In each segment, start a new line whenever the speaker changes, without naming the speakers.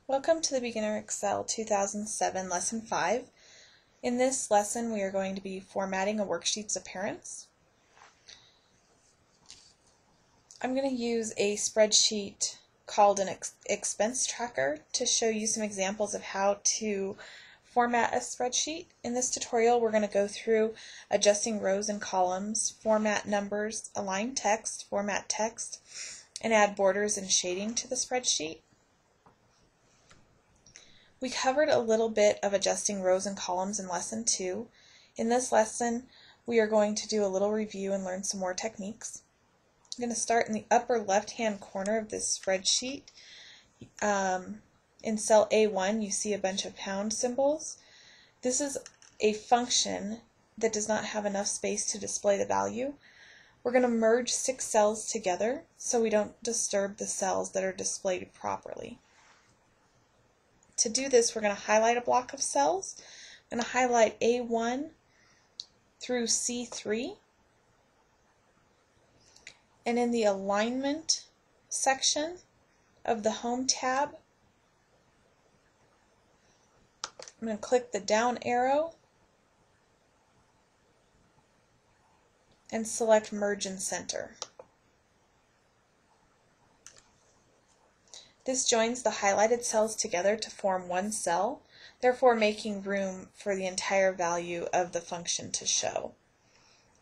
Welcome to the Beginner Excel 2007 Lesson 5. In this lesson we are going to be formatting a worksheet's appearance. I'm going to use a spreadsheet called an expense tracker to show you some examples of how to format a spreadsheet. In this tutorial we're going to go through adjusting rows and columns, format numbers, align text, format text, and add borders and shading to the spreadsheet. We covered a little bit of adjusting rows and columns in Lesson 2. In this lesson, we are going to do a little review and learn some more techniques. I'm going to start in the upper left-hand corner of this spreadsheet. In cell A1, you see a bunch of pound symbols. This is a function that does not have enough space to display the value. We're going to merge 6 cells together so we don't disturb the cells that are displayed properly. To do this, we're going to highlight a block of cells. I'm going to highlight A1 through C3. And in the alignment section of the Home tab, I'm going to click the down arrow and select Merge and Center. This joins the highlighted cells together to form one cell, therefore making room for the entire value of the function to show.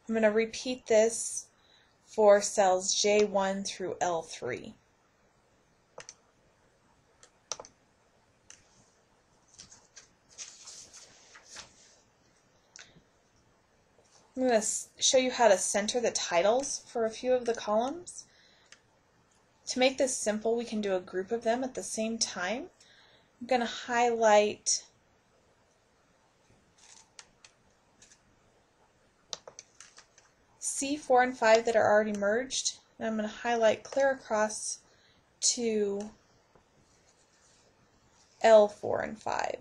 I'm going to repeat this for cells J1 through L3. I'm going to show you how to center the titles for a few of the columns. To make this simple, we can do a group of them at the same time. I'm going to highlight C4 and 5 that are already merged, and I'm going to highlight clear across to L4 and 5.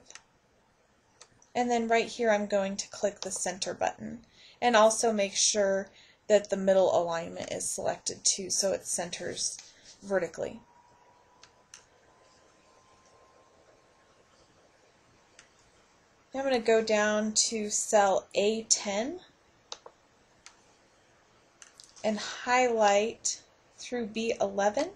And then right here I'm going to click the center button and also make sure that the middle alignment is selected too so it centers vertically. Now I'm going to go down to cell A10 and highlight through B11.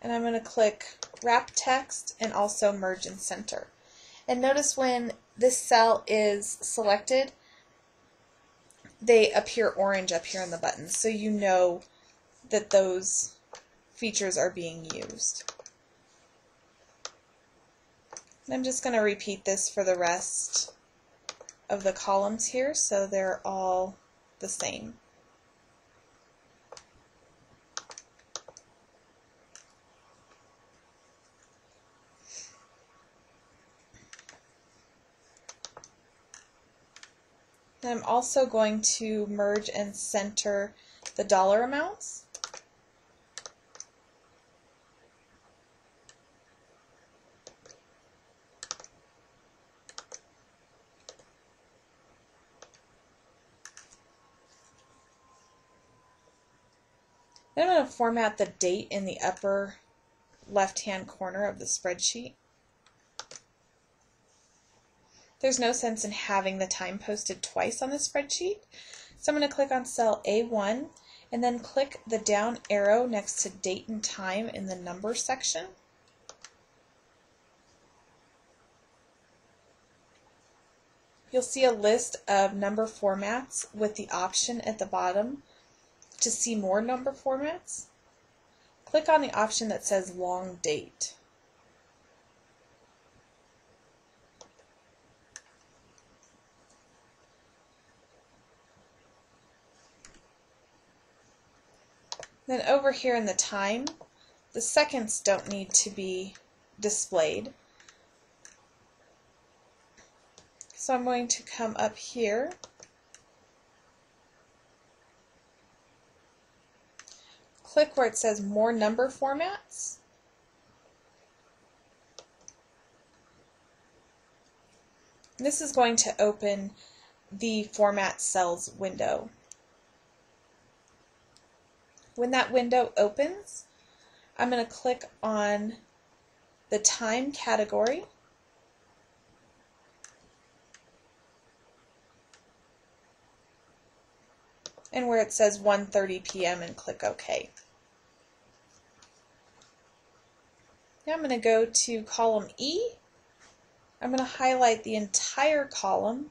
And I'm going to click Wrap Text and also Merge and Center. And notice when this cell is selected, they appear orange up here in the buttons, so you know that those features are being used. And I'm just going to repeat this for the rest of the columns here so they're all the same. And I'm also going to merge and center the dollar amounts. Then I'm going to format the date in the upper left-hand corner of the spreadsheet. There's no sense in having the time posted twice on the spreadsheet, so I'm going to click on cell A1 and then click the down arrow next to date and time in the number section. You'll see a list of number formats with the option at the bottom to see more number formats. Click on the option that says long date. Then over here in the time, the seconds don't need to be displayed. So I'm going to come up here, click where it says more number formats, This is going to open the Format Cells window. When that window opens, I'm going to click on the time category, and where it says 1:30 p.m. and click OK. Now I'm going to go to column E. I'm going to highlight the entire column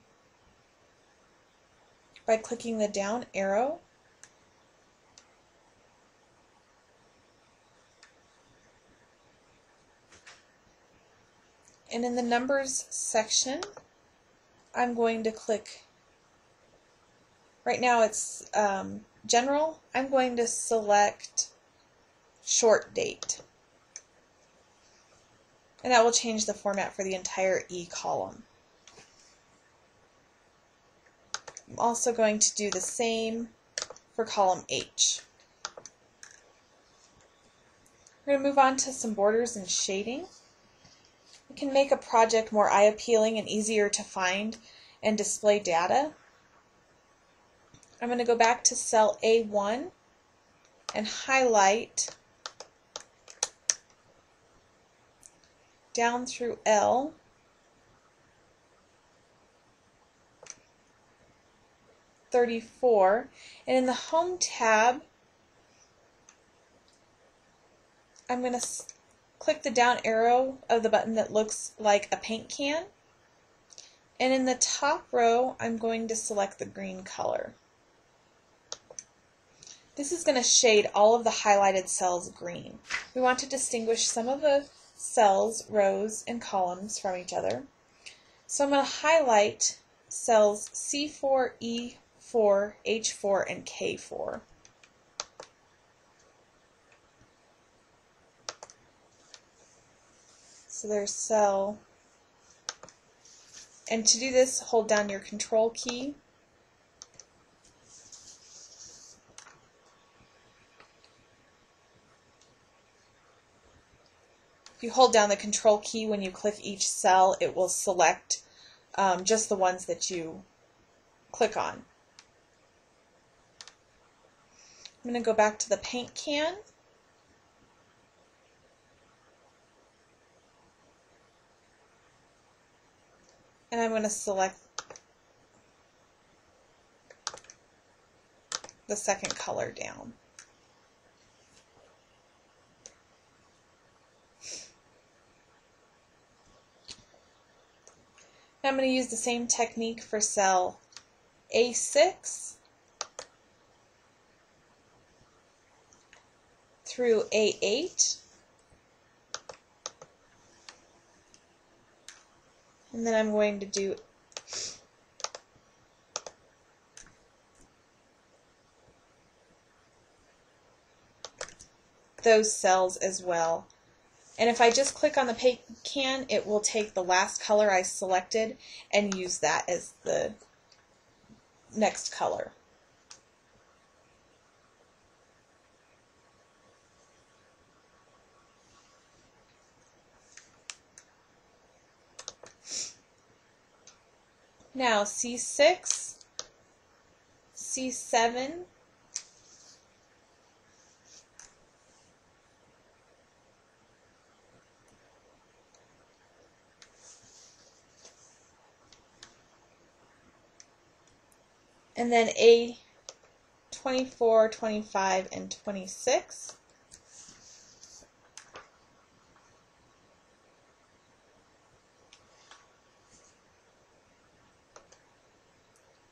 by clicking the down arrow. And in the numbers section, I'm going to click, right now it's general, I'm going to select short date. And that will change the format for the entire E column. I'm also going to do the same for column H. We're going to move on to some borders and shading. We can make a project more eye-appealing and easier to find and display data. I'm going to go back to cell A1 and highlight down through L, '34, and in the Home tab, I'm going to click the down arrow of the button that looks like a paint can, and in the top row I'm going to select the green color. This is going to shade all of the highlighted cells green. We want to distinguish some of the cells, rows, and columns from each other. So I'm going to highlight cells C4, E4, H4, and K4. So there's cell, and to do this, hold down your Control key. If you hold down the Control key when you click each cell, it will select just the ones that you click on. I'm going to go back to the paint can. And I'm going to select the second color down. Now I'm going to use the same technique for cell A6 through A8. And then I'm going to do those cells as well. And if I just click on the paint can, it will take the last color I selected and use that as the next color. Now C6, C7, and then A24, 25, and 26.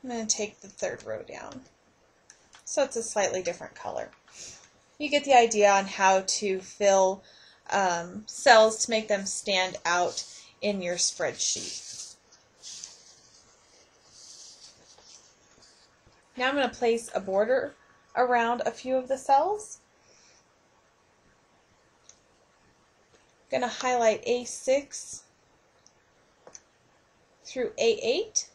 I'm going to take the third row down, so it's a slightly different color. You get the idea on how to fill cells to make them stand out in your spreadsheet. Now I'm going to place a border around a few of the cells. I'm going to highlight A6 through A8.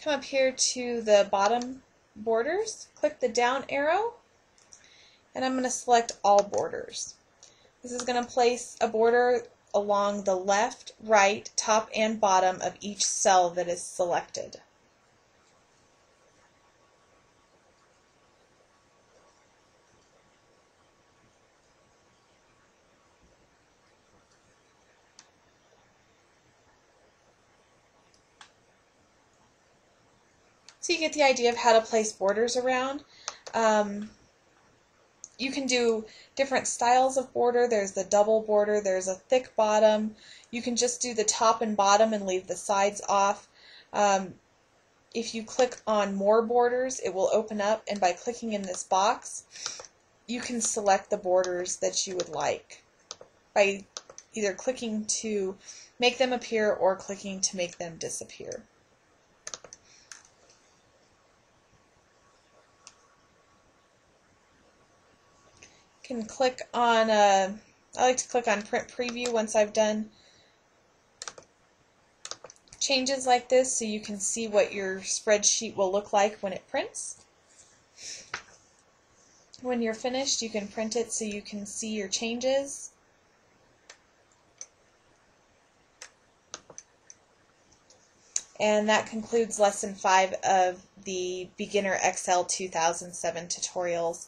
Come up here to the bottom borders, click the down arrow, and I'm going to select all borders. This is going to place a border along the left, right, top, and bottom of each cell that is selected. So you get the idea of how to place borders around. You can do different styles of border. There's the double border, there's a thick bottom. You can just do the top and bottom and leave the sides off. If you click on more borders, it will open up, and by clicking in this box, you can select the borders that you would like by either clicking to make them appear or clicking to make them disappear. Can click on, I like to click on print preview once I've done changes like this so you can see what your spreadsheet will look like when it prints. When you're finished, you can print it so you can see your changes. And that concludes Lesson 5 of the Beginner Excel 2007 tutorials.